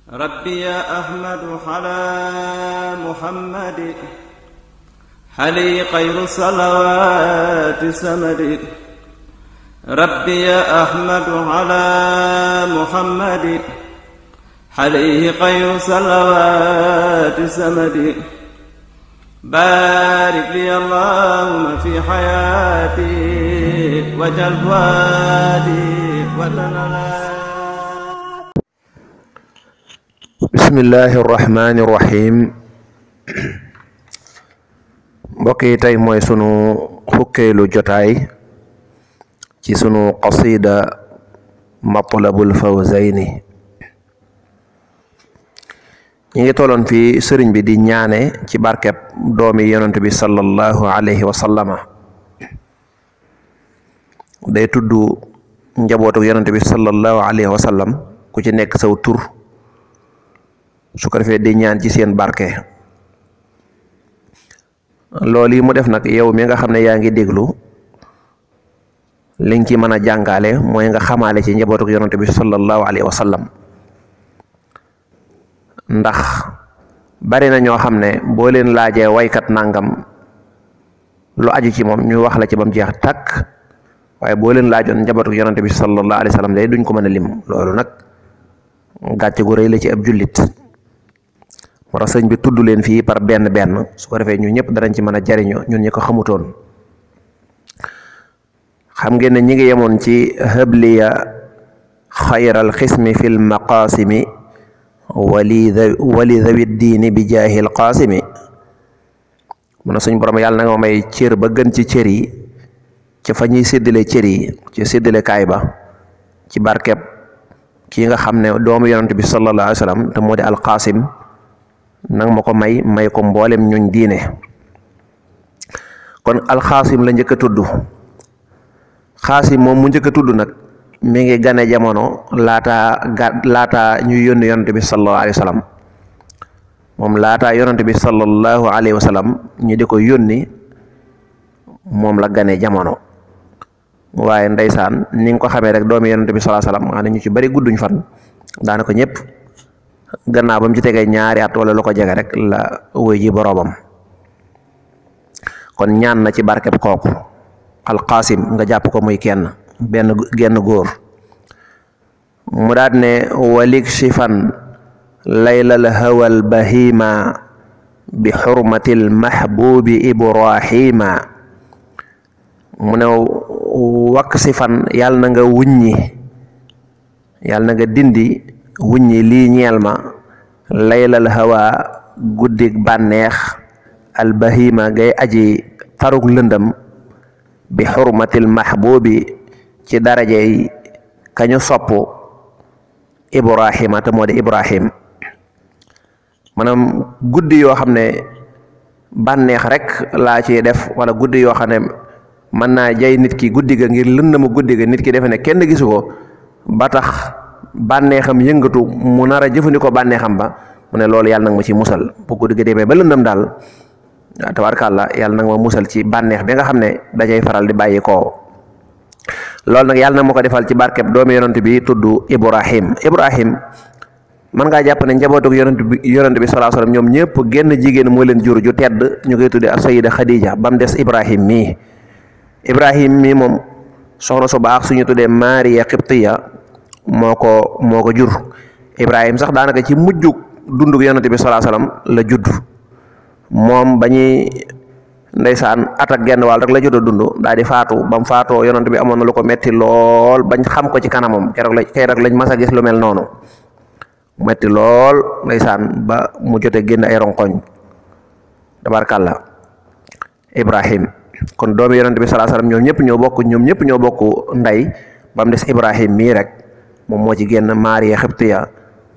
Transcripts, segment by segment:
ربي يا أحمد على محمد حلي خير صلوات سمد ربي يا أحمد على محمد حليه خير صلوات سمد بارك لي اللهم في حياتي وجل وادي وتنالي. bismillahi irrahmani irrahim. mbokk yi tey mooy sunu fukkeelu jotaay ci sunu qasida matlabul fawzayni. ñi ngi tolloon fi sëriñ bi di ñaane ci barkeb doomi yonent bi sallallahu alayhi wa sallama. day tudd njabootu yonent bi sallallahu alayhi wa sallam ku ci nekk saw tur, su ko defee di ñaan ci seen barke. loolu yi mu def nag yow mi nga xam ne yaa ngi déglu, liñ ci mën a jàngale mooy nga xamaale ci njabootu yonent bi sallallahu alayhi wa sallam. ndax bari na ñoo xam ne boo leen laajee waykat nangam lu aju ci moom ñu wax la ci bam jeex takk, waaye boo leen laajoon njabootu yonent bi sallallahu alayhi wa sallam day duñ ko mën a lim. loolu nag gàcce gu rëy la ci ab jullit. moo tax sëñ bi tudd leen fii par benn benn, su ko defee ñun ñëpp danañ ci mën a jariñoo ñun ñi ko xamutoon. xam ngeen ne ñi ngi yemoon ci habliya xayral xismi fil maqaasimi wali dawi diini bi jaahil qaasimi. mun na suñ borom yàlla na nga may cër ba gën ci cër yi, ca fa ñuy séddale cër yi ci séddale kaay ba, ci barkeb kii nga xam ne doomu yonent bi sallallahu alayhi wa sallam te moo di alqaasim, nang ma ko may ko mboolem ñuñ diine. kon alxaasim la njëkk a tudd. xaasim moom mu njëkk a tudd nag mi ngi gane jamono laata ñuy yónni yonent bi sallallahu alayhi wa sallam. moom laata yonent bi sallallahu alayhi wa sallam ñu di ko yónni moom la gane jamono. waaye ndeysaan ni nga ko xamee rek doomi yonent bi sallallahu alayhi wa sallam nga ne ñu ci bari gudduñ fan, daanaka ñëpp gannaaw ba mu ci tegee ñaari at wala lu ko jege rek la wéy ji boroomam. kon ñaan na ci barkeb kooku alqaasim nga jàpp ko muy genn góor. mu daat ne walik shifan laylal hawal bahima bi xurmatil mahbubi ibrahima. mu ne wakk sifan yàlla na nga wuññi, yàlla na nga dindi wuññi lii ñeel ma laylal hawa guddig bànneex albahima ngay aji tarug lëndëm bi xurmatil mahbubi ci darajey kañu sopp ibrahima te moo di ibrahim. maanaam guddi yoo xam ne bànneex rek laa ci def, wala guddi yoo xam ne mën naa jay nit ki guddi ga ngir lëndëmu guddi ga nit ki defe ne kenn gisu ko ba tax bànneexam yëngatu mu nar a jëfandikoo bànneexam ba, mu ne loolu yàlla nag ma ci musal. bu guddi ga demee ba lëndëm daal tabaarkàlla yàlla nag ma musal ci bànneex bi nga xam ne dajay faral di bàyyi koo. loolu nag yàlla nag ma ko defal ci barkeb doomu yonent bi tudd Ibrahim. man ngaa jàpp ne njabootu yonent bi sallallahu alayhi wasallam ñoom ñëpp genn jigéen moo leen jur ju tedd, ñu koy tuddee as-sayyida Khadija, ba mu des Ibrahim mii moom soxna su baax suñu tuddee Maariya Qibtiya moo ko jur. Ibrahim sax daanaka ci mujjug dundug yonent bi sallallahu alayhi wasallam la judd. moom ba ñuy ndeysaan at ak genn wàll rek la jot a dund daal di faatu. ba mu faatoo yonent bi amoon na lu ko metti lool bañ xam ko ci kanamam, keroog lañ mas a gis lu mel noonu, metti lool ndeysaan ba mu jotee génn ay ronkoñ tabarkàlla. Ibrahim kon doomi yonent bi sallallahu alayhi wasallam ñoom ñëpp ñoo bokk ndey, ba mu des Ibrahim mii rek moom moo ci génn. Maariya Xibtiya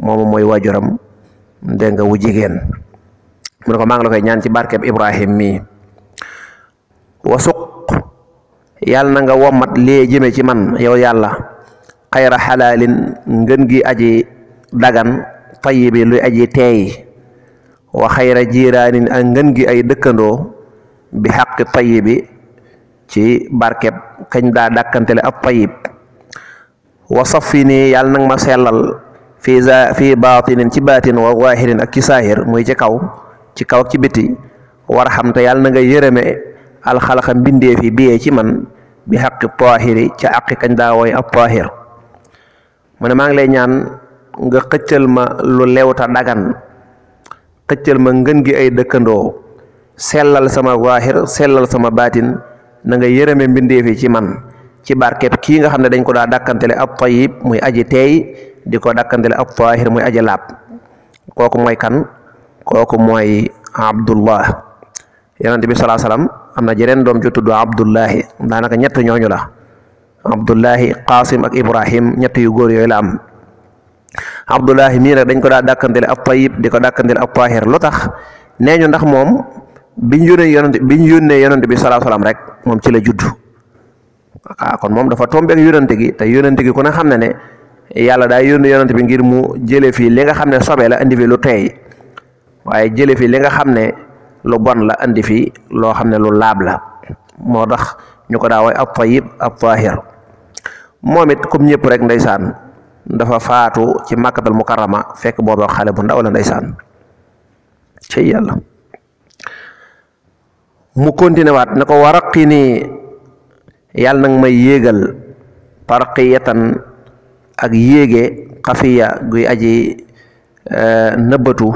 moom mooy waajuram dégg nga wu jigéen. mu ne ko maa ngi la koy ñaan ci barkeb Ibrahim mii. wasuq yàlla na nga wommat lee jëme ci man yow yàlla xayra xalaalin ngën gi aji dagan tayyibi luy aji teey, wa xayra jiiraanin ak ngën gi ay dëkkandoo bi xaqi tayyibi ci barkeb kañ daa dàkkantele ab tayyib. wa safi nii yàlla nag ma sellal fi baatinin ci baatin wa waahirin ak ci saahir muy ci kaw ak ci biti warham te yàlla na nga yërëme alxalaqa mbindeef yi biyee ci man bi xaqi taahiri ca aqi kañ daa wooy ab taahir mu ne maa ngi lay ñaan nga xëccal ma lu lewta dagan xëccal ma ngën gi ay dëkkandoo sellal sama waahir sellal sama baatin na nga yërëme mbindeef yi ci man ci barkeb kii nga xam ne dañ ko daa dàkkantele ab tayyib muy aji teey di ko dàkkantele ab taahir muy aji laab kooku mooy kan kooku mooy Abdullah yonent bi salaa salaam am na jeneen doom ju tudd Abdullahi daanaka ñett ñooñu la Abdullahi Qasim ak Ibrahim ñett yu góor yooyu la am Abdullahi mii nag dañ ko daa dàkkantele ab tayyib di ko dàkkantele ab taahir lu tax nee ñu ndax moom biñ yónnee yonent bi salaa salaam rek moom ci la judd kon moom dafa tombeek yonent gi te yonent gi ku ne xam ne yàlla daa yónni yonent bi ngir mu jële fii li nga xam ne sobe la indi fi lu teey waaye jële fi li nga xam ne lu bon la indi fi loo xam ne lu laab la moo tax ñu ko daa woy ab tayyib ab taahir moom it comme ñëpp rek ndeysaan dafa faatu ci Makkatal Mukarrama fekk booba xale bu ndaw la ndeysaan ci yàlla mu continué waat ne ko waraqi nii yàlla nag may yéegal tarqiyatan ak yéege xafiya guy aji nëbbatu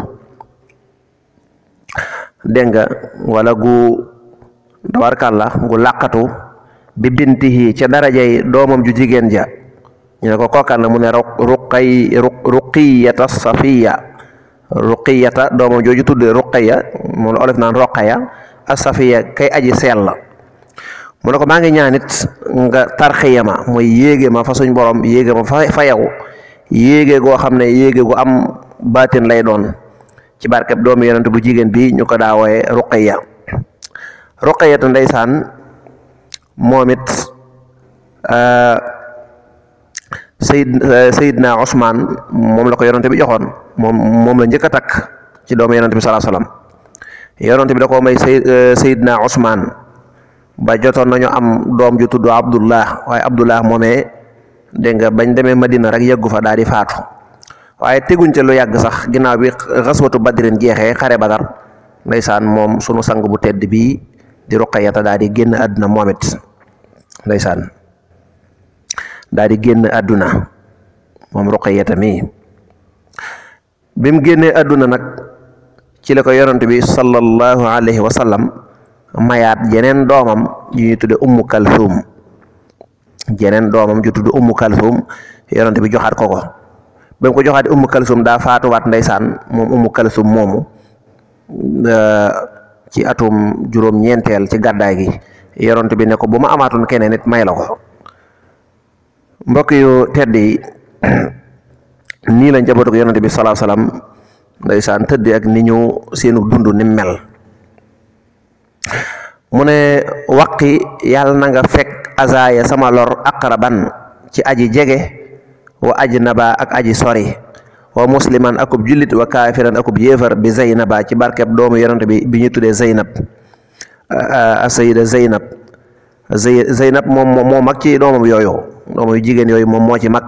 dégg nga wala gu tabarkàlla gu làqatu bi bintihi ca darajay doomam ju jigéen ja ñu ne ko kookan la mu ne ruqiyata safiya ruqiyata doomam jooju tuddee ruqiya moom la olof naan roqaya asafiya kay aji sell la mu ne ko maa ngi ñaanit nga tarxiya ma mooy yéege ma fa suñ borom yéege ma fa yow yéege goo xam ne yéege gu am baatin lay doon ci barkeb doomu yonent bu jigéen bi ñu ko daa wooye ruqaya te ndeysaan moom it Seydina Usmaan moom la ko yonent bi joxoon moom la njëkk a takk ci doomu yonent bi salaa salaam yonent bi da koo may Seydina Usmaan ba jotoon nañu am doom ju tudd Abdullah waaye Abdullah moomee dégg nga bañ demee Madina rek yeggu fa daal di faatu waaye teguñ ca lu yàgg sax ginnaaw bi xaswatu Badrin jeexee xare Badar ndeysaan moom sunu sang bu tedd bii di Ruqayata daal di génn àdduna moom it ndeysaan daal di génn àdduna moom Ruqayata mii bi mu génnee àdduna nag ci la ko yonent bi sallallahu alayhi wa sallam mayaat jeneen doomam ju ñuy tudde Ummu Kalsum jeneen doomam ju tudd Ummu Kalsum yonent bi joxaat ko ba mu ko joxaat Ummu Kalsum daa faatuwaat ndeysaan moom Ummu Kalsum moomu ci atum juróom-ñeenteel ci gàddaay gi yonent bi ne ko bu ma amaatoon keneen nit may la ko mbokk yu tedd yi nii la njabootu ko yonent bi sallallahu alayhi wasallam ndeysaan tëdd ak ni ñu seenu dund ni mel mu ne waqi yàlla na nga fekk azaya sama lor aqraban ci aji jege wa ajnaba ak aji sori wa musliman akub jullit wa kaafiran akub yéefar bi Zeynaba ci barkeb doomu yonent bi ñu tuddee Zeynab asayida Zeynab moom moo mag ci doomam yooyu doomu yu jigéen yooyu moom moo ci mag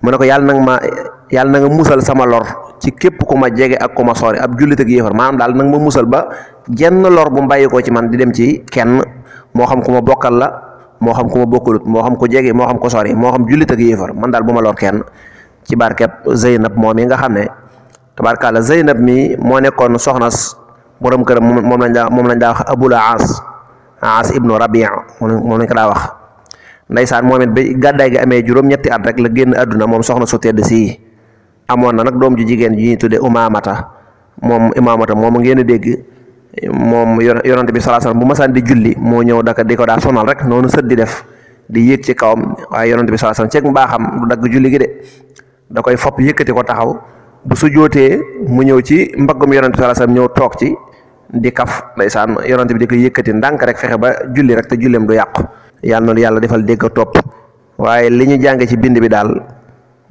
mu ne ko yàlla na nga musal sama lor ci képp ku ma jege ak ku ma sori ab jullit ak yéefar maanaam daal nag ma musal ba jenn lor bu mbàyyi ko ci man di dem ci kenn moo xam ku ma bokkal la moo xam ku ma bokkulut moo xam ku jege moo xam ku sori moo xam jullit ak yéefar man daal bu ma lor kenn ci barkeb Zeynab moom yi nga xam ne tabarkàlla Zeynab mi moo nekkoon soxnas borom këram moom lañ daa wax Abul Aas ibnu Rabi' moom lañ ko daa wax ndeysaan moom it ba gàddaay gi amee juróom-ñetti at rek la génn àdduna moom soxna su tedd sii amoon na nag doom ju jigéen ji ñuy tudde Umaamata moom ngeen a dégg moom yonent bi sallallahu alayhi wasallam bu masaan di julli moo ñëw di ko daa sonal rek noonu sët di def di yéeg ci kawam waaye yonent bi sallallahu alayhi wasallam ceeg mbaaxam du dagg julli gi de da koy fopp yëkkati ko taxaw bu su jootee mu ñëw ci mbaggum yonent bi sallallahu alayhi wasallam ñëw toog ci di kaf ndeysaan yonent bi di ko yëkkati ndànk rek fexe ba julli rek te julleem du yàqu yàlla na yàlla defal dégg topp waaye li ñu jànge ci bind bi daal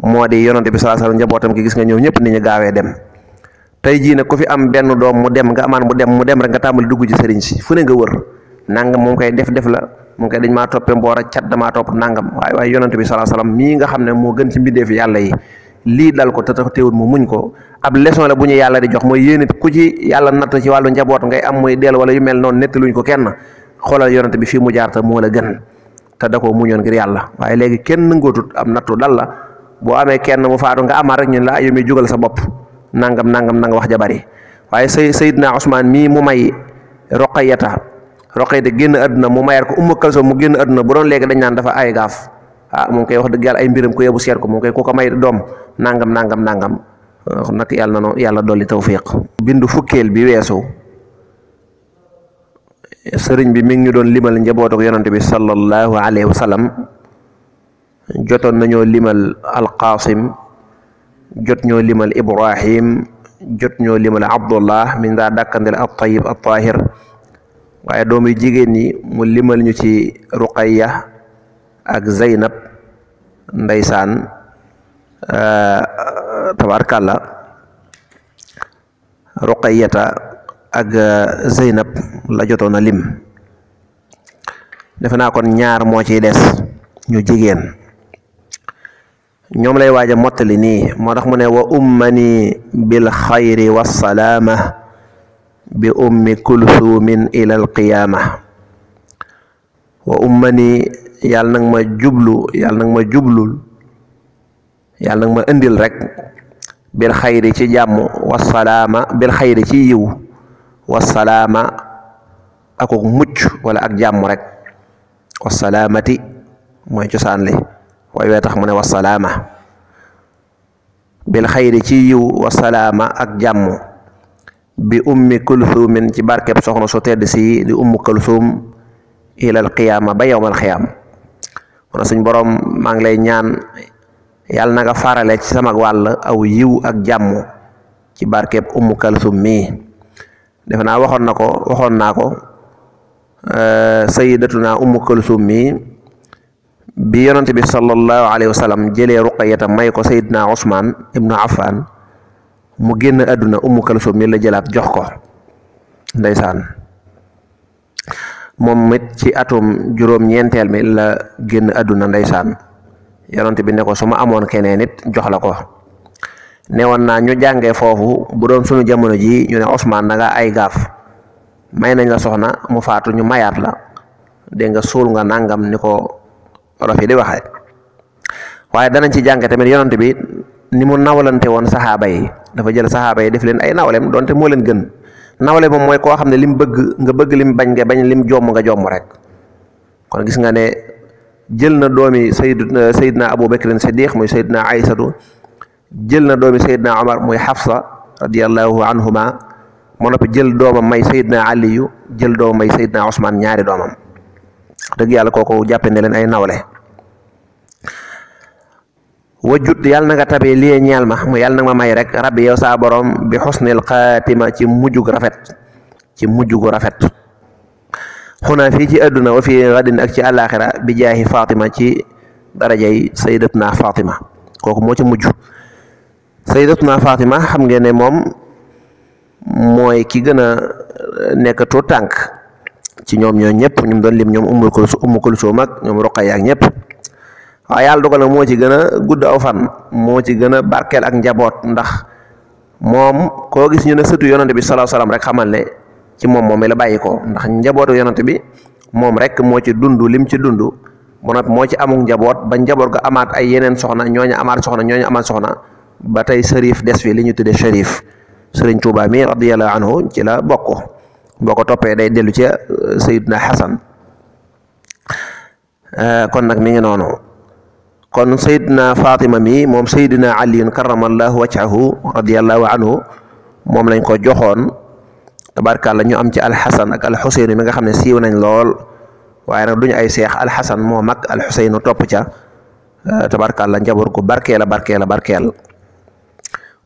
moo di yonent bi sallallahu alayhi wasallam njabootam gi gis nga ñëw ñëpp ni ñu gaawee dem tey jii nag ku fi am benn doom mu dem nga amaan mu dem rek nga tàmbali dugg ci sëriñ si fu ne nga wër nangam moom koy def la moom koy dañ maa toppee mboor a cat damaa topp nangam waaye yonent bi sallallahu alayhi wasallam mii nga xam ne moo gën ci mbindeefi yàlla yi lii dal ko te tax teewul mu muñ ko ab leçon la bu ñu yàlla di jox mooy yéen it ku ci yàlla natt ci wàllu njaboot ngay am muy dellu wala yu mel noonu nettaluñ ko kenn xoolal yonent bi fii mu jaar te moo la gën te da koo muñoon ngir yàlla. waaye léegi kenn nangootut am nattu dal la boo amee kenn mu faatu nga amaat rek ñun la yow mi jógal sa bopp nangam nanga wax ja bari waaye Seydina Ousmane mii mu may Roqayata génn àdduna mu mayaat ko Ummu Kalsum mu génn àdduna bu doon léegi dañ naan dafa ay gaaf moom koy wax dëgg yàlla ay mbiram ko yebu seet ko moom koy ku ko may doom nangam nag yàlla na yàlla dolli tawfiq. bindu fukkeel bi weesu sëriñ bi mi ngi ñu doon limal njabootu yonante bi sallallahu alayhi wa sallam jotoon nañoo limal alqaasim jot ñoo limal ibrahim jot ñoo limal abdullah min daa dàkkandel at tayyib at tahir waaye doom yu jigéen ñi mu limal ñu ci ruqayya ak zeynab ndeysaan tabarkàlla ruqayyata ak zeynab la jotoon a lim defe naa kon ñaar moo ciy des ñu jigéen ñoom lay waaj a mottali nii moo tax mu ne wa ummani bil xayri wassalaama bi ummi kulsumin ila alqiyaama wa ummani yàlla nag ma jublul yàlla nag ma indil rek bil xayri ci jàmm wassalaama bil xayri ci yiw wassalaama akuk mucc wala ak jàmm rek wassalaamati mooy cosaan li waaye wee tax mu ne wassalaama bil xayri ci yiw wassalaama ak jàmm bi ummi kulsumin ci barkeb soxna su tedd si di ummu kulsum ilal qiyaama ba yowmal qiyaam kon suñ boroom maa ngi lay ñaan yàlla na nga farale ci sama wàll aw yiw ak jàmm ci barkeb ummu kulsum mii defe naa waxoon naa ko sayyidatuna ummu kulsum mii bi yonante bi sallallahu alayhi wa sallam jëlee ruqayata may ko sayyidina Usmaan ibnu Affan mu génn àdduna ummu kalsum mi la jëlaat jox ko ndeysaan moom it ci atum juróom-ñeenteel mi la génn àdduna ndeysaan yonante bi ne ko su ma amoon keneen it jox la ko newoon naa ñu jàngee foofu bu doon sunu jamono ji ñu ne Usmaan da nga ay gaaf may nañ la soxna mu faatu ñu mayaat la dégg nga suul nga nangam ni ko olof yi di waxee waaye danañ ci jàng tamit yonante bi ni mu nawlante woon saxaaba yi dafa jël saxaaba yi def leen ay nawleem donte moo leen gën nawle moom mooy koo xam ne lim bëgg nga bëgg lim bañ nga bañ lim jomm nga jomm rek kon gis nga ne jël na doomi Seydina Abu Bakrin Siddiq muy Seydina Aysatu jël na doomi Seydina Omar muy Xafsa radiyallahu anhuma moo noppi jël doomam may Seydina Aliyu jël doomam may Seydina Usmaan ñaari doomam dëgg yàlla kooku jàppe ne leen ay nawle wajut yàlla na nga tabee lii ñeel ma mu yàlla na nga ma may rek rabbi yow saa borom bi xusnil xaatima ci mujj gu rafet xunaa fii ci àdduna wa fii gadin ak ci àllaaxira bi jaahi Fatima ci darajay sayyidatuna Fatima kooku moo ci mujj sayyidatuna Fatima xam ngeen ne moom mooy ki gën a nekk tuut tànk ci ñoom ñoo ñëpp ñu doon lim ñoom Ummu Kulsum ak ñoom Ruqayya ak ñëpp waaye yàlla dogal na moo ci gën a gudd aw fan moo ci gën a barkeel ak njaboot ndax moom koo gis ñu ne sëtu yonante bi sallallahu alayhi wasallam rek xamal ne ci moom mi la bàyyi ko ndax njabootu yonante bi moom rek moo ci dund lim ci dund bu noppi moo ci amuk njaboot ba njaboot ga amaat ay yeneen soxna ñooñu amaat soxna ba tey sërif des fi li ñu tuddee sërif Sëriñ Tuubaa mi radiyallahu anhu ci la bokk boo ko toppee day dellu ci Sayyidina Hasan kon nag mi ngi noonu kon Sayyidina Fatima mi moom Sayyidina Aliyun karramallahu wajhahu radiyallahu anhu moom lañ ko joxoon tabarkàlla ñu am ci alxasan ak alxuseyn mi nga xam ne siiw nañ lool waaye nag duñu ay seex alxasan moo mag alxuseyn topp ca tabarkàlla njaboot gu barkeel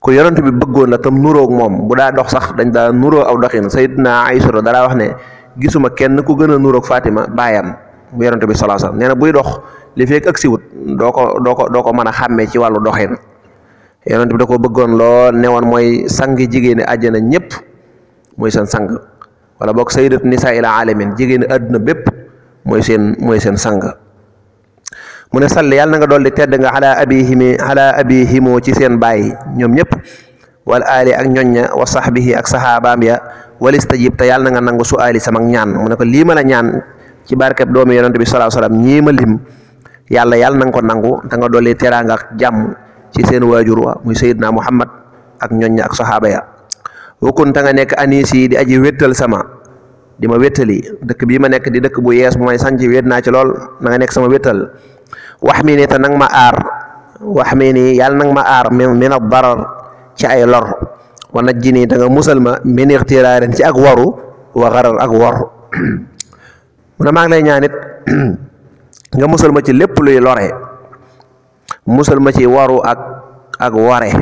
ku yonent bi bëggoon la tam nuroog moom bu daa dox sax dañ daa nuroo aw doxin Sayyidina Aysata dalaa wax ne gisuma kenn ku gën a nuroog Fatima baayam bu yonent bi sallallahu alayhi wasallam nee na buy dox li fekk ak siwut doo ko mën a xàmmee ci wàllu doxin yonent bi da ko bëggoon lool ne woon mooy sang jigéeni àjjana ñëpp mooy seen sang wala boog sayyidatu nisaa ila alamin jigéeni àdduna bépp mooy seen sang mu ne salli yàlla na nga dolli tedd nga ala abihimu ci seen baay ñoom ñëpp wal aali ak ñoñña wa sahbihi ak saxaabaam ya wal istajib te yàlla na nga nangu su aali sama ñaan mu ne ko lii ma la ñaan ci barkeb doomi yonent bi sallallahu alayhi wasallam ñii ma lim yàlla na nga ko nangu te nga dolli teraanga ak jàmm ci seen waajur wa muy Seydina Muhammad ak ñoñña ak saxaaba ya wakun ta nga nekk anisi di aji wéttal sama di ma wéttali dëkk bii ma nekk di dëkk bu yees bu may sanc wét naa ci lool na nga nekk sama wéttal wax mi ni te nang ma aar wax mi ni yàlla nang ma aar min ad darar ci ay lor wa najjini te nga musal ma min ixtiraarin ci ak waru wa xarar ak wor mu ne maa ngi lay ñaanit nga musal ma ci lépp luy lore musal ma ci waru ak ware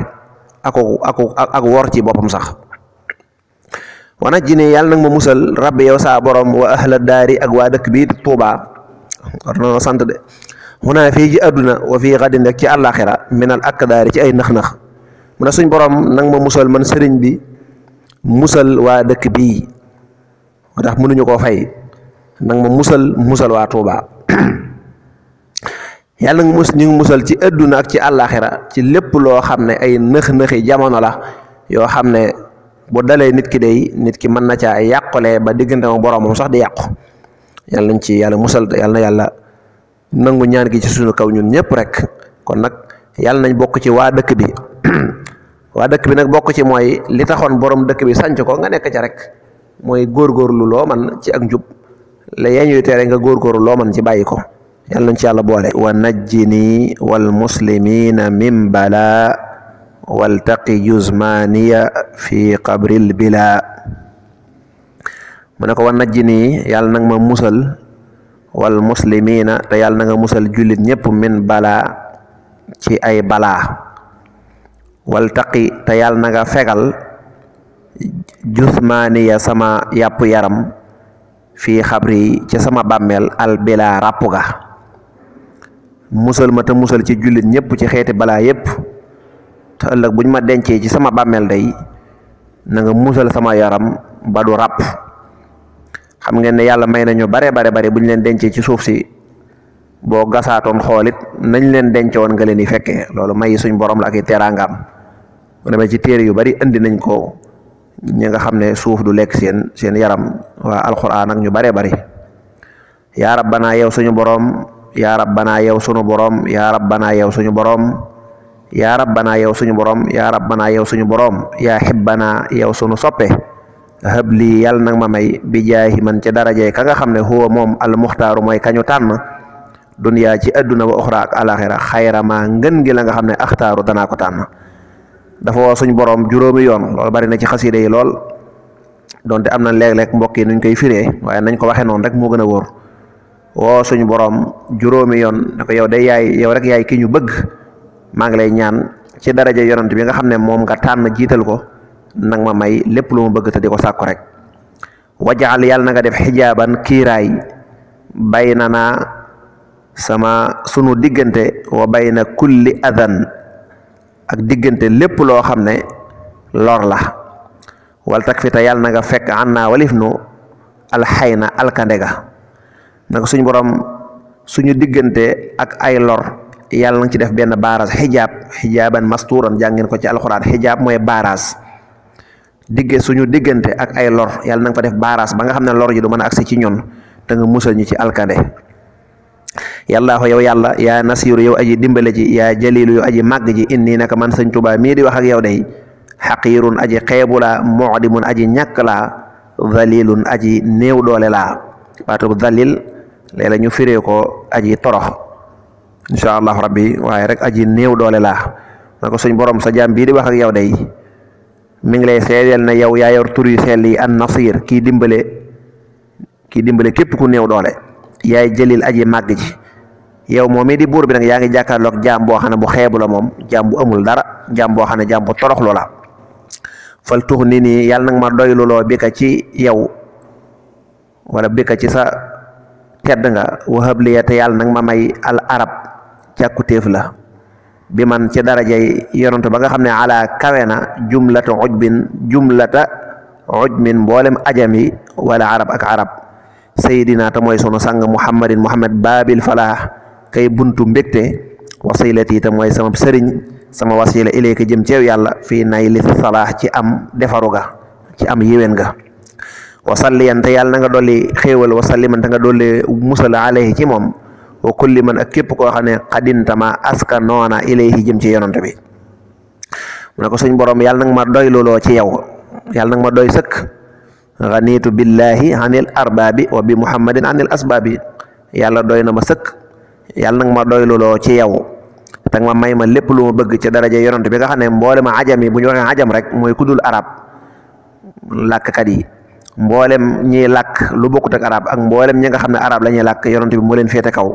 ak wor ci boppam sax wa najjini yàlla nang ma musal rabbi yow saa borom wa ahla daari ak waa dëkk bi Tuuba war na sant de xunaa fii ci àdduna wa fii xadin rek ci àllaaxira minal akdaari ci ay nëx-nëx mu ne suñ borom nang ma musal man sëriñ bi musal waa dëkk bii moo tax mënuñu koo fay nang ma musal waa Tuuba yàlla nga ñu ngi musal ci àdduna ak ci àllaaxira ci lépp loo xam ne ay nëx-nëxi jamono la yoo xam ne bu dalee nit ki day nit ki mën na caa yàqule ba diggante ma boromam sax di yàqu yàlla nañ ci yàlla musal yàlla na yàlla nangu ñaan gi ci suñu kaw ñun ñëpp rek kon nag yàlla nañ bokk ci waa dëkk bi waa dëkk bi nag bokk ci mooy li taxoon borom dëkk bi sanc ko nga nekk ca rek mooy góorgóorlu loo man ci ak njub la yee ñuy tere nga góorgóorlu loo man ci bàyyi ko yàlla nañ ci yàlla boole wa najjini wal muslimina min bala waltaqi juzmaniya fi qabril bila mu ne ko wa najjini yàlla nag ma musal wal muslimina te yàlla na nga musal jullit ñëpp min balaa ci ay balaa wal taqi te yàlla na nga fegal jusmaaniya sama yàpp yaram fii xabri ci sama bàmmeel al bila ràpp ga musal ma te musal ci jullit ñëpp ci xeeti balaa yépp te ëllëg buñ ma dencee ci sama bàmmeel day na nga musal sama yaram ba du ràpp xam ngeen ne yàlla may nañu bare bu ñu leen dencee ci suuf si boo gasaatoon xoolit nañ leen dencoon nga leen di fekkee loolu may suñ borom la ak i teraangaam bu demee ci téere yu bari indi nañ ko ñi nga xam ne suuf du lekk seen yaram waa alxuraan ak ñu bare bari yaa rabbana yow suñu borom yaa rabbana yow suñu borom yaa rabbana yow suñu borom yaa rabbana yow suñu borom yaa rabbana yow suñu borom yaa xibbana yow suñu soppe hab lii yàlla nag ma may bi jaahi man ca darajee ka nga xam ne huwa moom al muxtaaru mooy kañu tànn duniyaa ci adduna wa uxra ak alaxira xayra ma ngën gi la nga xam ne axtaaru danaa ko tànn dafa woo suñ borom juróomi yoon loolu bari na ci xasida yi lool donte am na léeg-léeg mbokk yi nuñ koy firee waaye nañ ko waxee noonu rek moo gën a wóor woo suñ borom juróomi yoon ne ko yow day yow rek yaay ki ñu bëgg maa ngi lay ñaan ci daraja yonent bi nga xam ne moom nga tànn jiital ko nag ma may lépp lu mu bëgg te di ko sàkku rek wajaal yàlla na nga def xijaaban kiiraay bay na naa sunu diggante wa bay na kulli adan ak diggante lépp loo xam ne lor la wal tak fi te yàlla na nga fekk an naa walif nu alxayna alkandega naka suñu borom suñu diggante ak ay lor yàlla na nga ci def benn baaraas xijaaban mastuuran jàngeen ko ci alxuraan xijaab mooy baaraas suñu diggante ak ay lor yàlla na nga fa def baaraas ba nga xam ne lor ji du mën a agsi ci ñun te nga musal ñu ci alkande yàllaa ko yow yàlla yaa nasiiru yow aji dimbale ji yaa jaliilu yow aji màgg ji inni naka man sëñ Tuubaa mii di wax ak yow day xaqiirun aji xeebu laa mu'dimun aji ñàkk laa dhalilun aji néew doole laa baatu dhalil léeg-la ñu firee ko aji torox insha allah rabbi waaye rek aji néew doole laa na ko suñ borom sa jaam bii di wax ak yow day mi ngi lay seedeel na yow yaa yor tur yu sell yi an nasir kii dimbale képp ku néew doole yaay jëlil aji màgg ji yow moom mii di buur bi nag yaa ngi jàkkaarloog jaam boo xam ne bu xeebu la moom jaam bu amul dara jaam boo xam ne jaam bu toroxlu la fal tux ni nii yàlla nag ma doyluloo bi ka ci yow wala bi ka ci sa tedd nga wahab liya te yàlla nag ma may al arab càkkutéef la bi man ci darajay yonent ba nga xam ne ala kawe na jumlata ujmin mboolem ajami wala arab ak arab sayidina te mooy sunu sang muhammad baabil falaax kay buntu mbégte wasilati itam mooy sama sëriñ sama wasila ilayka jëm ceew yàlla fii nay li salaax ci am defaru ga ci am yéwén ga wasalliyan te yàlla na nga dolli xéewal wasalliman te nga dolli musal alayhi ci moom wa kulli man ak képp koo xam ne xadintama aska noona ilayhi jëm ci yonent bi mu ne ko suñ borom yàlla nag ma doy looloo ci yow yàlla nag ma doy sëkk ganiitu billahi anil arbaabi wa bi muhammadin anil asbaabi yàlla doy na ma sëkk yàlla nag ma doy looloo ci yow te ma may ma lépp lu ma bëgg ci daraja yonent bi nga xam ne mboolem ajam yi bu ñu waxee ajam rek mooy kudul arab làkkat yi mboolem ñiy làkk lu bokkut ak arab ak mboolem ñi nga xam ne arab la ñuy làkk yonent bi moo leen féete kaw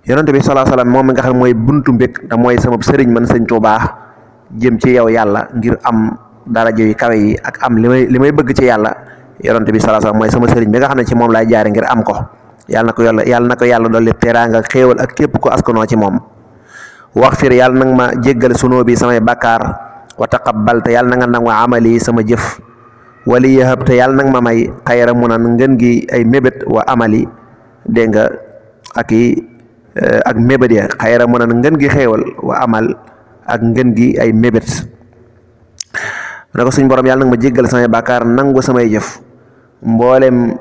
yonent bi sallallahu alayhi wasallam moom mi nga xam ne mooy buntu mbég te mooy sama sëriñ man sëñ Tuubaa jëm ci yow yàlla ngir am daraja yu kawe yi ak am li may bëgg ci yàlla yonent bi sallallahu alayhi wasallam mooy sama sëriñ bi nga xam ne ci moom laay jaare ngir am ko yàlla na ko yàlla dolli teraanga xéewal ak képp ko askanoo ci moom wax fir yàlla nag ma jéggal sunoo bi samay bakkaar wa taqabbal te yàlla na nga nangu amali sama jëf wali yahab te yàlla nag ma may xayra munan ngën gi ay mébét wa amali dégg nga ak mébét ya xayra munan ngën gi xéewal wa amal ak ngën gi ay mébét ne ko suñ borom yàlla nag ma jéggal samay bakkaar nangu samay jëf mboolem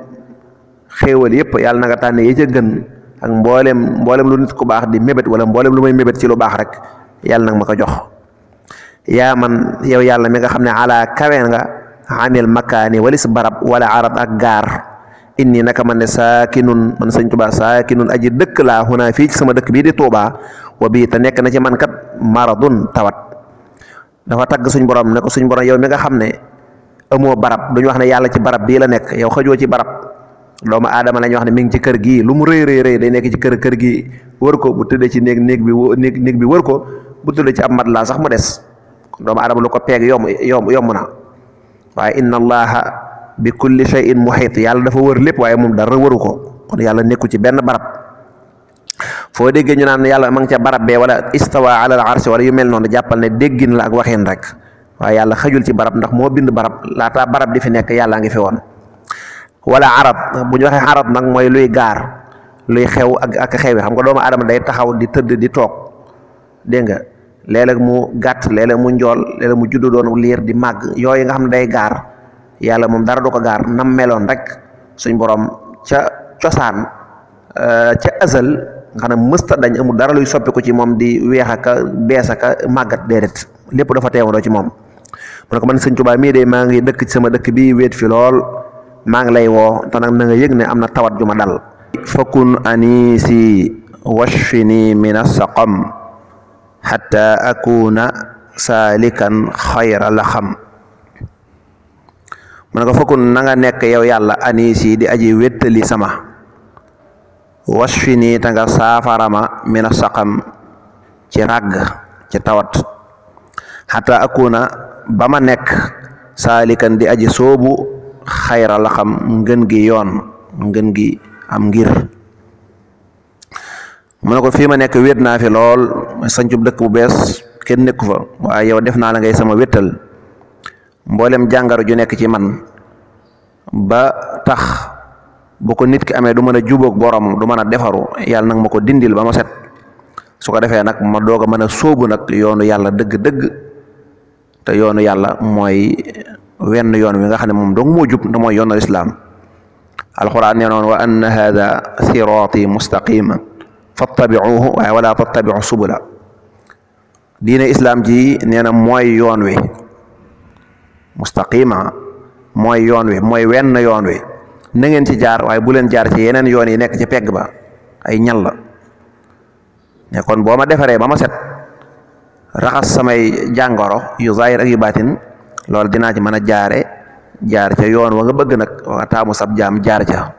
xéewal yëpp yàlla na nga tànne yi ca gën ak mboolem lu nit ku baax di mébét wala mboolem lu may mébét ci lu baax rek yàlla nag ma ko jox yaa man yow yàlla mi nga xam ne ala kawe nga anil makaani walis barab wala arab ak gaar inni naka man ne saakinun man sëñ Tuubaa saakinun aji dëkk laa xunaa fii ci sama dëkk bii di Tuubaa wa bii te nekk na ci man kat maradun tawat dafa tagg suñ borom ne ko suñ borom yow mi nga xam ne amoo barab duñu wax ne yàlla ci barab bii la nekk yow xëjoo ci barab doomu aadama la ñuy wax ne mi ngi ci kër gii lu mu rëy day nekk ci kër gi wër ko bu tëddee ci néeg bi wër ko bu tëddee ci ab mat laa sax mu des doomu aadama lu ko peeg yomb na waaye inna allaha bi kulli shay'in muhit yàlla dafa wër lépp waaye moom dara wëru ko kon yàlla nekku ci benn barab foo déggee ñu naan yàlla ma ngi ca barab bee wala istawa ala al arsh wala yu mel noonu jàppal ne déggin la ak waxin rek waaye yàlla xajul ci barab ndax moo bind barab laata barab di fi nekk yàllaa ngi fi woon wala arab bu ñu waxee arab nag mooy luy gaar luy xew ak xew yi xam nga doomu aadama day taxaw di tëdd di toog dégg nga léeg-léeg mu gàtt léeg-léeg mu njool léeg-léeg mu juddu doon liir di màgg yooyu nga xam ne day gaar yàlla moom dara du ko gaar nam meloon rek suñ borom ca cosaan ca azal nga xam ne mësta dañ amul dara luy soppi ko ci moom di weex aka bees aka màggat déedéet lépp dafa teewandoo ci moom mu ne ko man sëñ Tuubaa mii de maa ngi dëkk ci sama dëkk bi wéet fi lool maa ngi lay woo te nag na nga yëg ne am na tawat ju ma dal fakun anisi washfini min as-saqam hatta akuna salikan xayra la xam mu ne ko fakun na nga nekk yow yàlla anisi di aji wéttali sama washfini te nga saafarama min as-saqam ci ràgg ci tawat hatta akuna ba ma nekk salikan di aji soobu xayra la xam ngën gi yoon ngën gi am ngir mu ne ko fii ma nekk wét naa fi lool sancub dëkk bu bees kenn nekku fa waaye yow def naa la ngay sama wéttal mboolem jàngaro ju nekk ci man ba tax bu ko nit ki amee du mën a jubóog borom du mën a defaru yàlla nag ma ko dindil ba ma set su ko defee nag ma doog a mën a sóobu nag yoonu yàlla dëgg-dëgg te yoonu yàlla mooy wenn yoon wi nga xam ne moom dong moo jub te mooy yoonu lislaam alquran nee noon wa anna hada siraati mustaqima fattabi'uhu waaye wala tattabi'u subula diine islaam ji nee na mooy yoon wi mustaqima mooy yoon wi mooy wenn yoon wi na ngeen ci jaar waaye bu leen jaar ci yeneen yoon yi nekk ci pegg ba ay ñal la ne kon boo ma defaree ba ma set raxas samay jàngoro yu zahir ak yu baatin loolu dinaa ci mën a jaar ca yoon wa nga bëgg nag wa taamu sab jaam jaar ca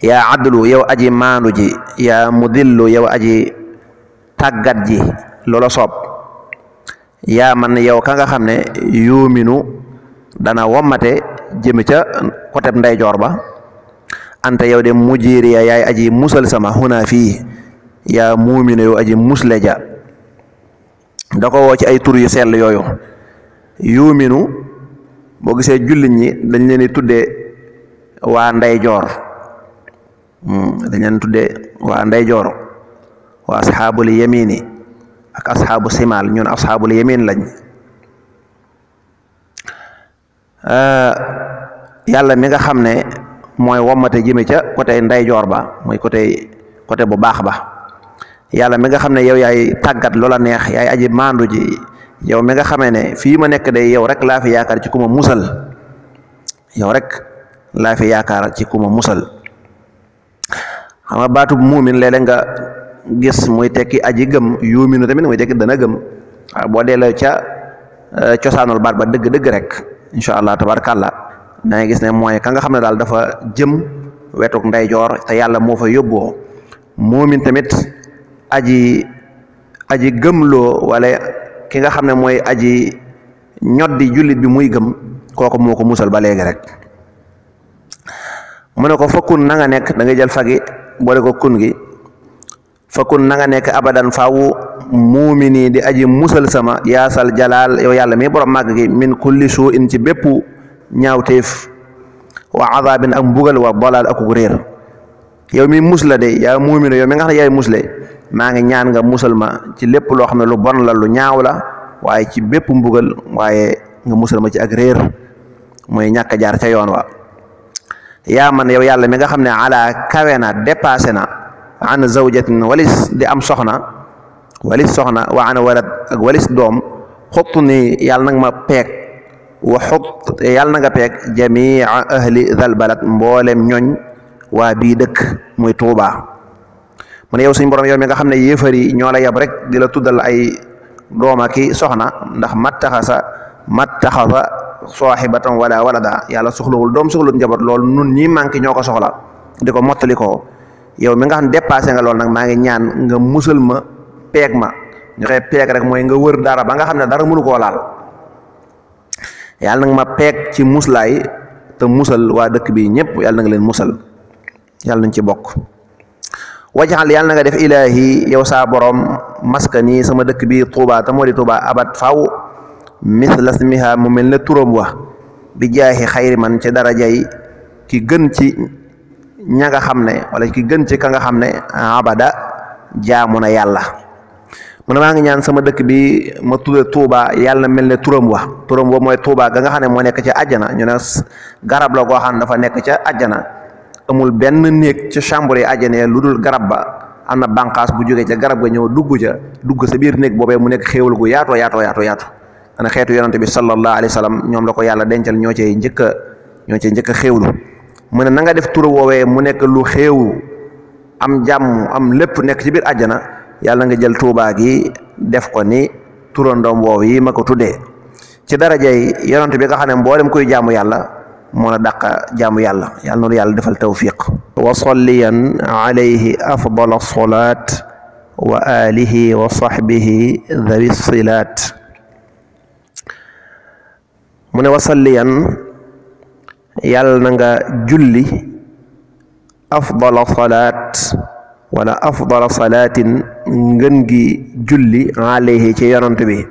yaa adlu yow aji maandu ji yaa mudillu yow aji tàggat ji loola soob yaa man yow ka nga xam ne yuuminu dana wommate jëmi ca côté ndeyjoor ba anta yow de mujjiri yaay aji musal sama xunaa fii yaa muuminu yow aji musle ja da ko woo ci ay tur yu sell yooyu yuuminu boo gisee jullit ñi dañ leen di tuddee waa ndeyjoor dañ leen tuddee waa ndeyjoor wa asxaabul yamini ak asxaabu simaal ñun asxaabul yamin lañ. yàlla mi nga xam ne mooy wommate jëme ca côté ndeyjoor ba mooy côté bu baax ba. yàlla mi nga xam ne yow yaay tàggat loola neex yaay aji maandu ji yow mi nga xamee ne fii ma nekk de yow rek laa fi yaakaar ci ku ma musal yow rek laa fi yaakaar ci ku ma musal. xam nga baatub muumin léeg-léeg nga gis muy tekki aji gëm yuuminu tamit muy tekki dana gëm waaw boo delloo ca cosaanul baat ba dëgg-dëgg rek incha allah tabarkàlla da ngay gis ne mooy ka nga xam ne daal dafa jëm wetuk ndeyjoor te yàlla moo fa yóbboo. muumin tamit aji gëmloo wala ki nga xam ne mooy aji ñoddi jullit bi muy gëm kooku moo ko musal ba léegi rek. mu ne ko fakkun na nga nekk da ngay jël fagi boole ko kun gi fakkun na nga nekk abadan faawu muumini di aji musal sama yaasal jalaal yow yàlla mi borom màgg gi min kulli suu in ci bépp ñaawteef wa azabin ak mbugal wa dalaal ak réer. yow mi musla de yaa muumino yow mi nga xam ne yaay musle maa ngi ñaan nga musal ma ci lépp loo xam ne lu bon la lu ñaaw la waaye ci bépp mbugal waaye nga musal ma ci ak réer mooy ñàkk jaar ca yoon wa. yaa man yow yàlla mi nga xam ne ala kawe na dépassé na an zawjatin walis di am soxna wa an walad ak walis doom xottu ni yàlla nag ma peeg wa xott yàlla na nga peeg jamia ahli dhal balad mboolem ñooñ waa bii dëkk muy Tuuba. mu ne yow suñ borom yow mi nga xam ne yéefar yi ñoo la yab rek di la tuddal ay dooma ki soxna ndax mattaxasa saaxibatan wala walada yàlla soxlawul doom soxlawul njaboot loolu nun ñi manqué ñoo ko soxla di ko mottali ko. yow mi nga xam ne dépassé nga loolu nag maa ngi ñaan nga musal ma peeg ma ñu xëy peeg rek mooy nga wër dara ba nga xam ne dara mënu koo laal yàlla nag ma peeg ci muslaay te musal waa dëkk bi ñëpp yàlla na nga leen musal yàlla nañ ci bokk. wajaxal yàlla na nga def ilaahi yow saa borom maskani sama dëkk bi Tuuba te moo di Tuuba abat faw misla smiha mu mel ne turam wa bi jaahi xayri man ci darajay ki gën ci ña nga xam ne wala ki gën ci ka nga xam ne abada jaamu na yàlla. mu ne maa ngi ñaan sama dëkk bi ma tudde Tuuba yàlla mel ne turam wa mooy Tuuba ga nga xam ne moo nekk ca àjjana ñu ne garab la goo xam ne dafa nekk ca àjjana amul benn néeg ca chambre yi àjjana lu dul garab ba am na bànqaas bu jógee ca garab ga ñëw dugg sa biir néeg boobee mu nekk xéewal gu yaatoo ana xeetu yonante bi sallallahu alayhi wa sallam ñoom la ko yàlla dencal ñoo cay njëkk a xéewlu. mu ne na nga def tur woowee mu nekk lu xéewu am jàmm am lépp nekk ci biir àjjana yàlla nga jël Tuubaa gi def ko ni turandoom woow yi ma ko tuddee ci darajay yonante bi nga xam ne mboolem koy jaamu yàlla moo la dàq jaamu yàlla yàlla noonu yàlla defal tawfiq. wa salliyan alayhi afdal as-salaat wa alihi wa sahbihi dhawi silaat. mu ne wasalliyan yàlla na nga julli afdala salaat wala afdala salaatin ngën gi julli alayhi ci yonant bi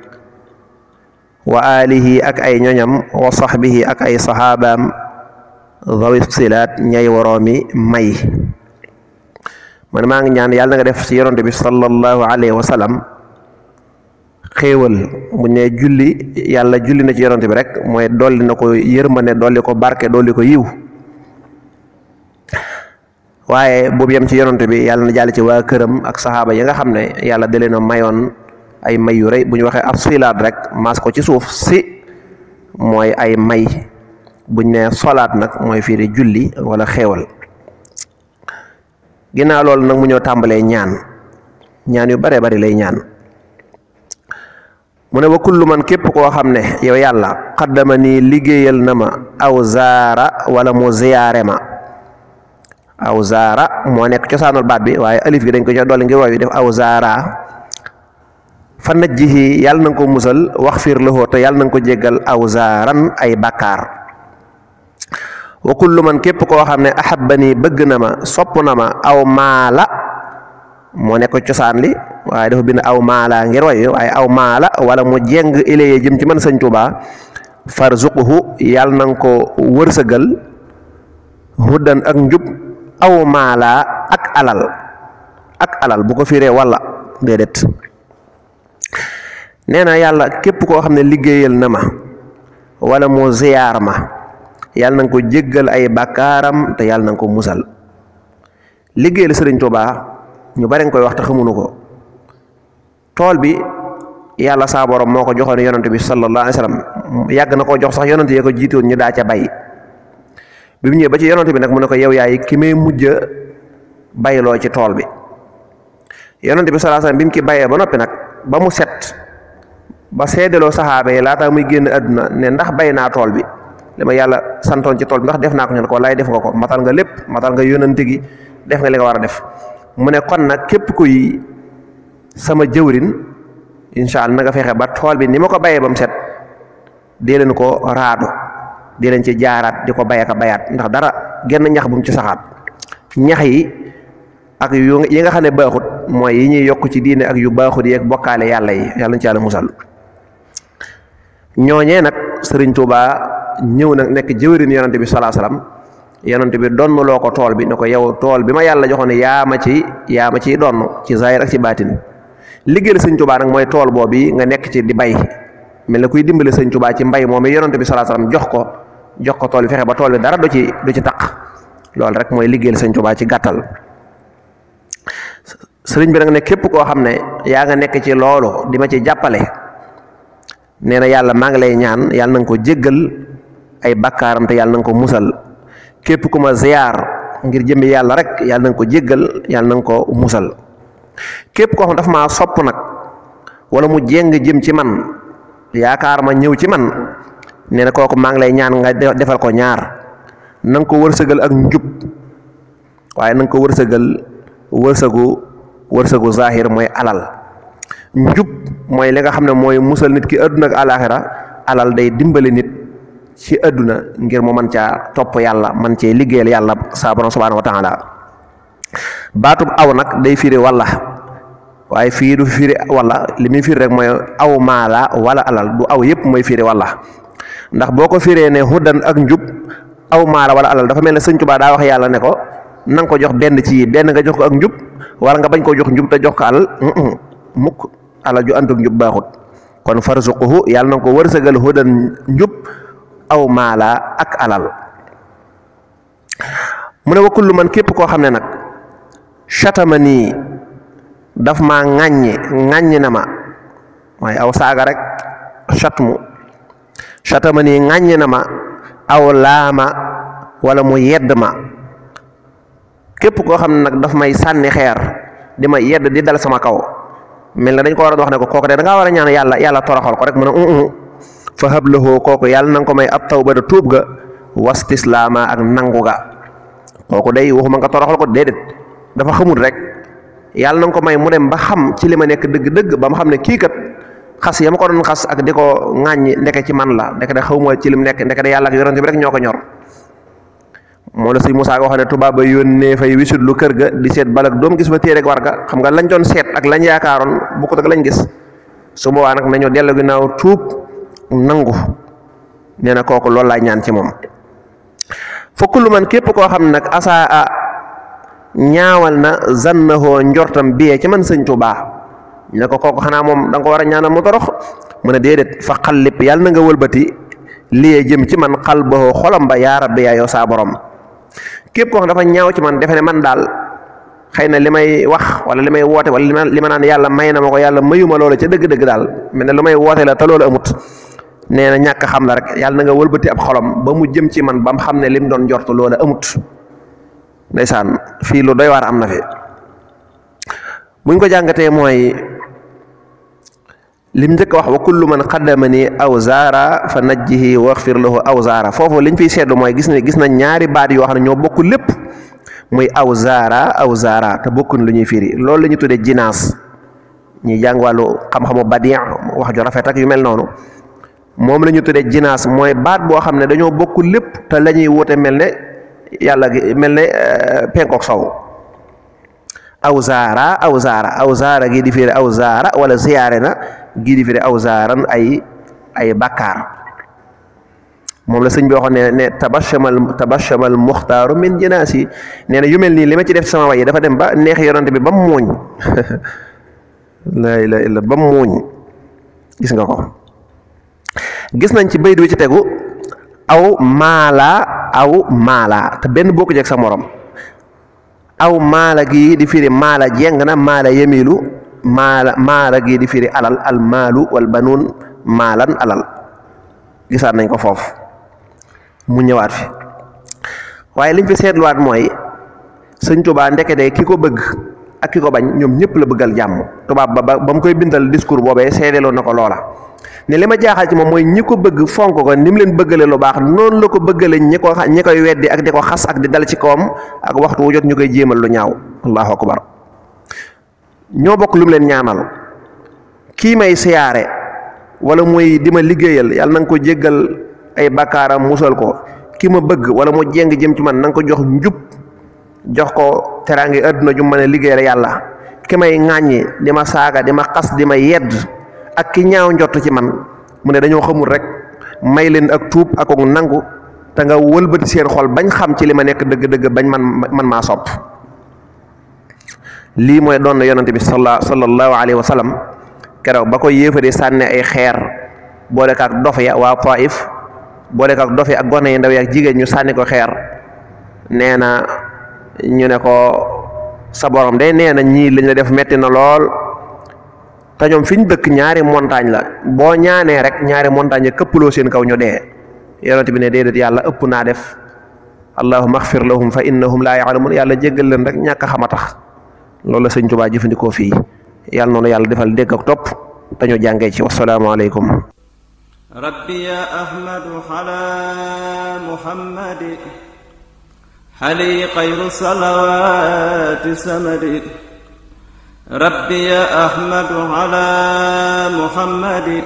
wa alihi ak ay ñoñam wa sahbihi ak ay saxaabaam dhawi silaat ñay woroomi may. man maa ngi ñaan yàlla na nga def ci yonant bi sallallahu alayhi wa sallam xéewal bu ne julli yàlla julli na ci yonante bi rek mooy dolli na ko yërmande dolli ko barke dolli ko yiw waaye boobu yem ci yonante bi yàlla na jàll ci waa këram ak saxaaba yi nga xam ne yàlla da leen a mayoon ay may yu rëy bu ñu waxee af silaat rek maas ko ci suuf si mooy ay may buñ ne solaat nag mooy fii di julli wala xéewal. ginnaaw loolu nag mu ñëw tàmbalee ñaan yu bare bari lay ñaan. mu ne wa kullu man képp koo xam ne yow yàlla xaddama nii liggéeyal na ma aw zaara wala mu ziyaare ma aw zaara moo nekk cosaanul baat bi waaye alif gi dañ ko jox dolli ngir wooy wi def aw zaara fa najjihi yàlla na nga ko musal wax fiir lahu te yàlla na nga ko jéggal aw zaaran ay bàkkaar. wa kullu man képp koo xam ne ahabbani bëgg na ma sopp na ma aw maala moo nekk cosaan li waaye dafa bind aw maala ngir way waaye aw maala wala mu jeng ilayee jëm ci man sëñ Tuubaa farzuqhu yàlla na nga ko wërsëgal huddan ak njub aw maala ak alal bu ko firee walla déedéet. nee na yàlla képp koo xam ne liggéeyal na ma wala mu ziyaar ma yàlla na nga ko jéggal ay bàkkaaram te yàlla na nga ko musal. liggéeyal Sëriñ Tuubaa ñu bari nga koy wax te xamuñu ko. tool bi yàlla saa borom moo ko joxoon yonent bi sallallahu alayhi wa sallam yàgg na koo jox sax yonent yee ko jiitoon ñu daa ca bay. bi mu ñëwee ba ci yonent bi nag mu ne ko yow yaay ki may mujj a bayloo ci tool bi. yonent bi sallallahu alayhi wa sallam bi mu ki bayee ba noppi nag ba mu set ba seedaloo saxaaba yi laata muy génn àdduna ne ndax bay naa tool bi li ma yàlla santoon ci tool bi ndax def naa ko ñu ne ko wallaay def nga ko matal nga lépp matal nga yonent gi def nga li nga war a def. mu ne kon nag képp kuy sama jëwrin incha allah na nga fexe ba tool bi ni ma ko bayee ba mu set dee leen ko raadu dee leen ci jaaraat di ko bay ak bayaat ndax dara genn ñax bu mu ci saxaat. ñax yi ak yi nga xam ne baaxut mooy yi ñuy yokk ci diine ak yu baaxut yi ak bokkaale yàlla yi yàlla na ci yàlla musal. ñooñee nag Sëriñ Tuubaa ñëw nag nekk jëwrin yonante bi salaa salaam yonante bi donnuloo ko tool bi ne ko yow tool bi ma yàlla joxoon yaa ma ciy donn ci zahir ak ci baatin. liggéeyal Sëriñ Tuubaa nag mooy tool boobu nga nekk ci di bay mel na kuy dimbale Sëriñ Tuubaa ci mbay moom yonante bi salaa salaam jox ko tool bi fexe ba tool bi dara du ci taq loolu rek mooy liggéeyal Sëriñ Tuubaa ci gàttal. sëriñ bi nag ne képp koo xam ne yaa nga nekk ci loolu di ma ci jàppale nee na yàlla maa ngi lay ñaan yàlla na nga ko jéggal ay bakkaaram te yàlla na nga ko musal. képp ku ma ziyaar ngir jëmmi yàlla rek yàlla na nga ko jéggal yàlla na nga ko musal. képp koo xam dafa maa sopp nag wala mu jéng jëm ci man yaakaar ma ñëw ci man nee na kooku maa ngi lay ñaan nga defal ko ñaar na nga ko wërsëgal ak njub waaye na nga ko wërsëgu zahir mooy alal. njub mooy li nga xam ne mooy musal nit ki àdduna ak alaaxira alal day dimbali nit ci àdduna ngir mu mën caa topp yàlla man cee liggéeyal yàlla saa borom subhaanahu wa taala. baatub aw nag day firi walla waaye fii du firi walla li muy firi rek mooy aw maala wala alal du aw yëpp mooy firi walla ndax boo ko firee ne hudan ak njub aw maala wala alal dafa mel ne Sëñ Tuubaa daa wax yàlla ne ko na nga ko jox benn ci benn nga jox ko ak njub wala nga bañ koo jox njub te jox ko alal mukk alal ju ànd ak njub baaxut. kon farzuquhu yàlla na nga ko wërsëgal hudan njub aw maala ak alal. mu ne wa kullu man képp koo xam ne nag chatama nii daf maa ŋàññi na ma mooy aw saaga rek chatama nii ŋàññi na ma aw laama wala mu yedd ma. képp koo xam ne nag daf may sànni xeer di ma yedd di dal sama kaw mel na dañ ko war a wax ne ko kooku de da ngaa war a ñaan yàlla toroxal ko rek mu ne fa hablahu kooku yàlla na nga ko may ab tawba da tuub ga wastislaama ak nangu ga. kooku day waxuma nga toroxal ko déedéet dafa xamul rek yàlla na nga ko may mu dem ba xam ci li ma nekk dëgg-dëgg ba ma xam ne kii kat xas ya ma ko doon xas ak di ko ŋàññi ndeke ci man la ndeke de xawma ci lim nekk ndeke de yàlla ak yonent bi rek ñoo ko ñor. moo la sëñ Musaa nga wax ne tubaab ba yónnee fay wisit lu kër ga di seet balak doom gis ba téere ak war ga xam nga lañ doon seet ak lañ yaakaaroon bokkut ak lañ gis su boobaa nag nañu dellu ginnaaw tuub nangu nee na kooku loolu laay ñaan ci moom. fa kullu man képp koo xam ne nag asaa ñaawal na zannahoo njortam biyee ci man Sëñ Tuubaa ñu ne ko kooku xanaa moom da nga ko war a ñaanal mu torox mu ne déedéet fa xallib yàlla na nga wëlbati liyee jëm ci man xalbahoo xolam ba yaa rabbi yaa yow saa borom. képp koo xam dafa ñaaw ci man defe ne man daal xëy na li may wax wala li may woote wala li ma naan yàlla may na ma ko yàlla mayuma loola ca dëgg-dëgg daal mel ne lu may woote la te loolu amut nee na ñàkk xam la rek yàlla na nga wëlbati ab xolam ba mu jëm ci man ba mu xam ne lim doon jortu loola amut. ndeysaan fii lu doy waar am na fi buñ ko jàngatee mooy lim njëkk wax wa kullu man qaddamani aw zaara fa najjihi waxfir lahu aw zaara foofu liñ fiy seetlu mooy gis nañ ñaari baat yoo xam ne ñoo bokk lépp muy aw zaara te bokkuñ lu ñuy firi loolu la ñu tuddee jinaas ñuy jàng wàllu xam-xamu badi wax ju rafet ak yu mel noonu moom la ñu tuddee jinaas mooy baat boo xam ne dañoo bokk lépp te la ñuy wute mel ne yàlla gi mel ne penkook sow aw zaara gi di firi aw zaara wala ziyaare na gii di firi aw zaaran ay bàkkaar moom la sëñ bi waxoon ne tabashamal muxtaaru min jinaasi nee na yu mel nii li ma ci def sama way dafa dem ba neex yonante bi ba mu muuñ laa ilaaha illa ba mu muuñ gis nga ko. gis nañ ci bayit wi ci tegu aw maala te benn bokku jeeg sa morom aw maala gii di firi maala jeng na maala yemilu maala gii di firi alal al maalu wal banuun maalan alal gisaat nañ ko foofu mu ñëwaat fi waaye liñ fi seetluwaat mooy sëñ Tuubaa ndekete ki ko bëgg ak ki ko bañ ñoom ñëpp la bëggal jàmm tubaab ba mu koy bindal discours boobee seedeeloon na ko loola ne li ma jaaxal ci moom mooy ñi ko bëgg fonk ko ni mu leen bëggale lu baax noonu la ko bëggale ñi koy weddi ak di ko xas ak di dal ci kawam ak waxtu wu jot ñu koy jéemal lu ñaaw allahu akbar ñoo bokk lu mu leen ñaanal kii may siyaare wala muy di ma liggéeyal yàlla na nga ko jéggal ay bakkaaram musal ko ki ma bëgg wala mu jéng jëm ci man na nga ko jox njub jox ko teraangi àdduna ju mën a liggéeyal yàlla ki may ŋàññi di ma saaga di ma xas di ma yedd ak ki ñaaw njott ci man mu ne dañoo xamul rek may leen ak tuub ak nangu te nga wëlbati seen xol bañ xam ci li ma nekk dëgg-dëgg bañ man maa sopp lii mooy doon na yonante bi sallallahu alayhi wa sallam keroog ba ko yéefari sànne ay xeer boole ko ak dof ya waa Taif boole ko ak dof ya ak gone yi ndaw ya ak jigéen ñu sànni ko xeer nee na ñu ne ko sa borom day nee na ñii liñ la def metti na lool te ñoom fi ñu dëkk ñaari montagne la boo ñaanee rek ñaari montagne ya këppaloo seen kaw ñu dee yonent bi ne déedéet yàlla ëpp naa def allahumma axfir lahum fa innahum laa yaalamun yàlla jéggal leen rek ñàkk a xam a tax loolu la sëñ Tuubaa jëfandikoo fii yàlla noonu yàlla defal dégg ak topp dañu jàngee ci wassalaamu aleykum rabbi ya ahmadu ala muhammadi xali xayru salawaati samadi rabbi ya ahmadu ala muhammadi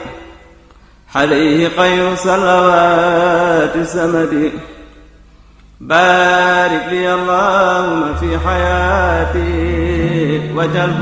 xali xayru salawaati samadi baarik li allahumma fi xayaati wajal